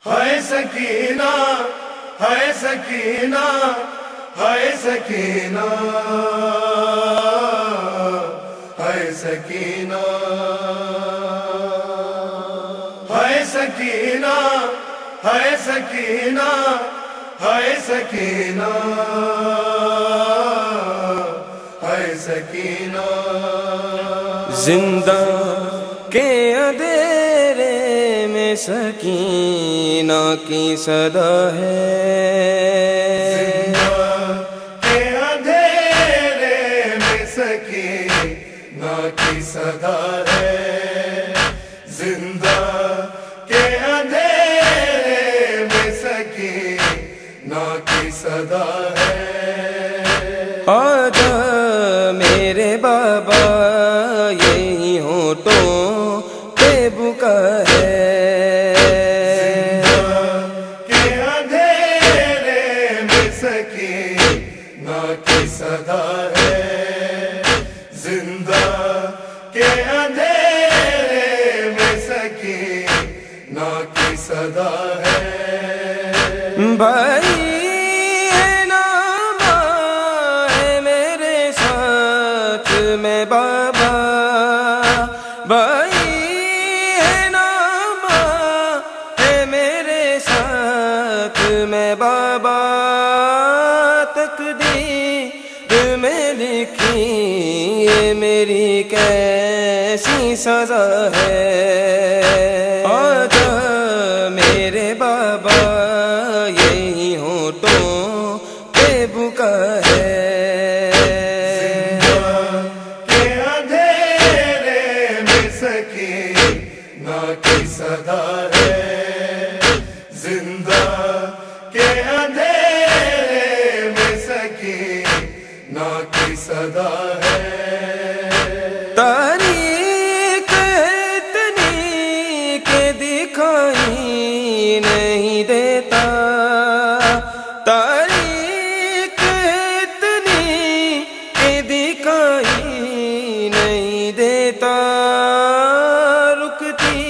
ہائے سکینہ ہائے سکینہ ہائے سکینہ ہائے سکینہ ہائے سکینہ ہائے سکینہ ہائے سکینہ ہائے سکینہ زندہ کے اندھیرے میں سکینہ کی صدا ہے، زندہ کے اندھیرے میں سکینہ کی صدا ہے، زندہ کے اندھیرے میں سکینہ کی صدا ہے۔ آجا میرے بابا یہی ہونٹوں پہ بکا ہے، زندہ کے اندھیرے میں سکینہ کی صدا ہے، زندہ کے اندھیرے میں سکینہ کی صدا ہے۔ بھائی ہے نامہ ہے میرے ساتھ میں بابا، بھائی ہے نامہ ہے میرے ساتھ میں بابا، تقدیر میں لکھی یہ میری کیسی سزا ہے، آجا میرے بابا یہی ہونٹوں پہ بکا ہے، زندہ کے اندھیرے میں سکینہ کی صدا ہے، زندہ کے اندھیرے میں سکینہ کی صدا ہے۔ تاریخ اتنی کہ دکھائی نہیں دیتا، تاریخ اتنی کہ دکھائی نہیں دیتا، رکتی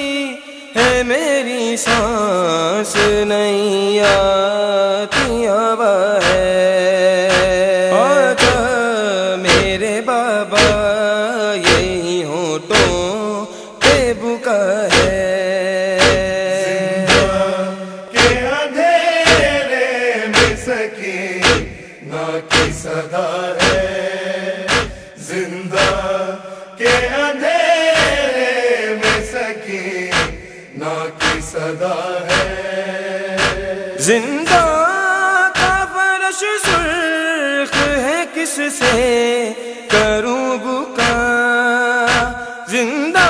ہے میری سانس نہیں آتی ہوا ہے، آجا میرے بابا یہی ہونٹوں پہ بکا ہے، زندہ کے اندھیرے میں سکینہ کی صدا ہے، زندہ کے اندھیرے میں سکینہ کی صدا ہے۔ زندہ کا فرش سرخ ہے کس سے کروں بکا، زندہ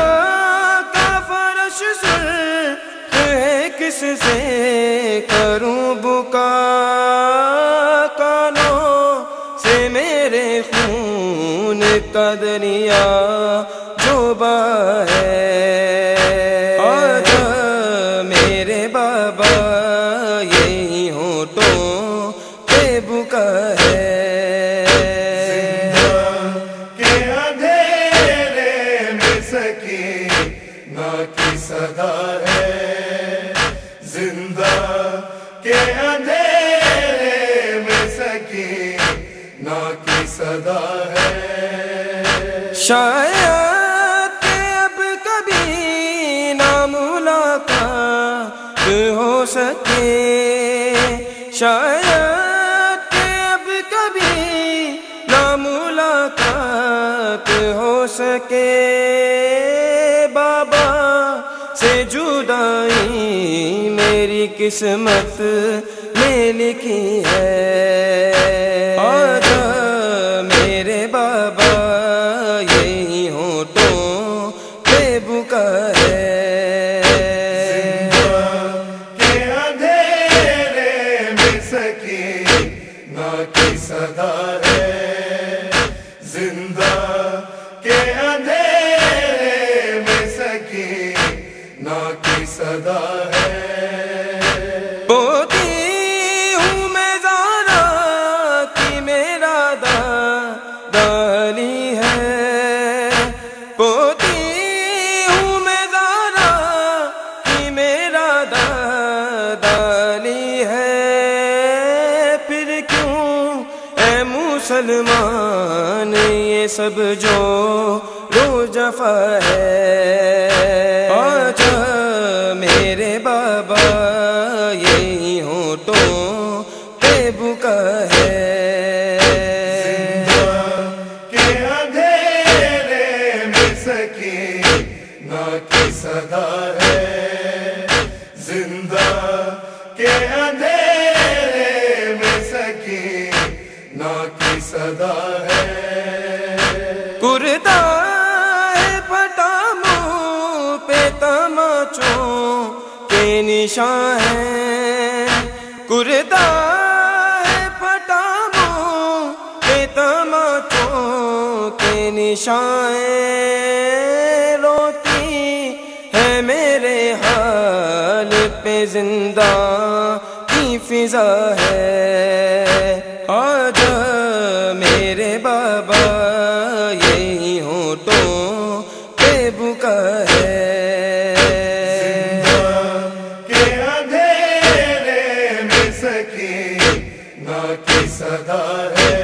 کا فرش سرخ ہے کس سے کروں بکا، کانوں سے میرے خون کا دریا جو بہا ہے، آجا میرے بابا یہی ہونٹوں پہ بکا ہے، زندہ کے اندھیرے میں سکینہ کی صدا ہے، زندہ کے اندھیرے میں سکینہ کی صدا ہے۔ شاید کہ اب کبھی نہ ملاقات ہو سکے، شاید کہ اب کبھی نہ ملاقات ہو سکے، بابا سے جدائی میری قسمت میں لکھی ہے، آجا میرے بابا یہی ہونٹوں پہ بکا ہے، زندہ کے اندھیرے میں سکینہ کی صدا ہے، زندہ کے اندھیرے میں سکینہ کی صدا ہے۔ پوتی ہوں میں زارا کی میرا دادا علی ہے، پوتی ہوں میں زارا کی میرا دادا مسلمان یہ سب جو رو جفا ہے، آجا میرے بابا یہی ہونٹوں پہ بکا ہے۔ صدا ہے زندہ کے اندھیرے میں سکینہ کی صدا ہے۔ کرتا ہے پھٹا منہ پہ تماچوں کے نشان ہیں، کرتا ہے پھٹا منہ پہ تماچوں کے نشان ہیں، میرے حال پہ زندہ کی فضا ہے، آجا میرے بابا یہی ہونٹوں پہ بکا ہے۔ زندہ کے اندھیرے میں سکینہ کی صدا ہے،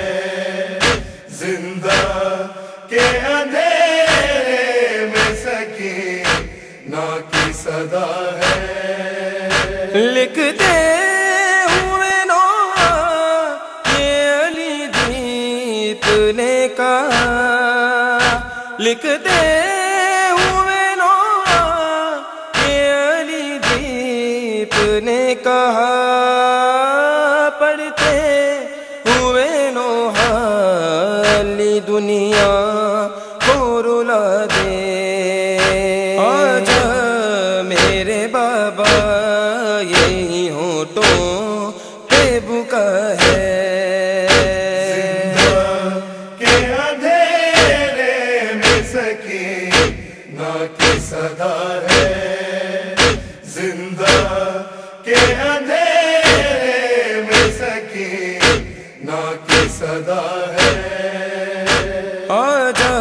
زندہ کے اندھیرے میں سکینہ کی صدا ہے۔ لکھتے ہوئے نوحہ یہ علی دیپ نے کہا، لکھتے ہوئے نوحہ یہ علی دیپ نے کہا، پڑھتے ہوئے نوحہ علی دنیا کو رلا دے، آجا میرے بابا یہی ہونٹوں پہ بکا ہے۔ زندہ کے اندھیرے میں سکینہ کی صدا ہے، زندہ کے اندھیرے میں سکینہ کی صدا ہے، آجا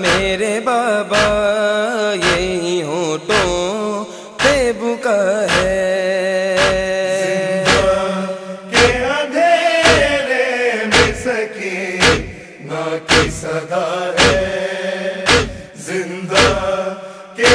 میرے بابا یہی ہونٹوں پہ بکا ہے۔ زندہ کے اندھیرے میں سکینہ کی صدا ہے، زندہ کے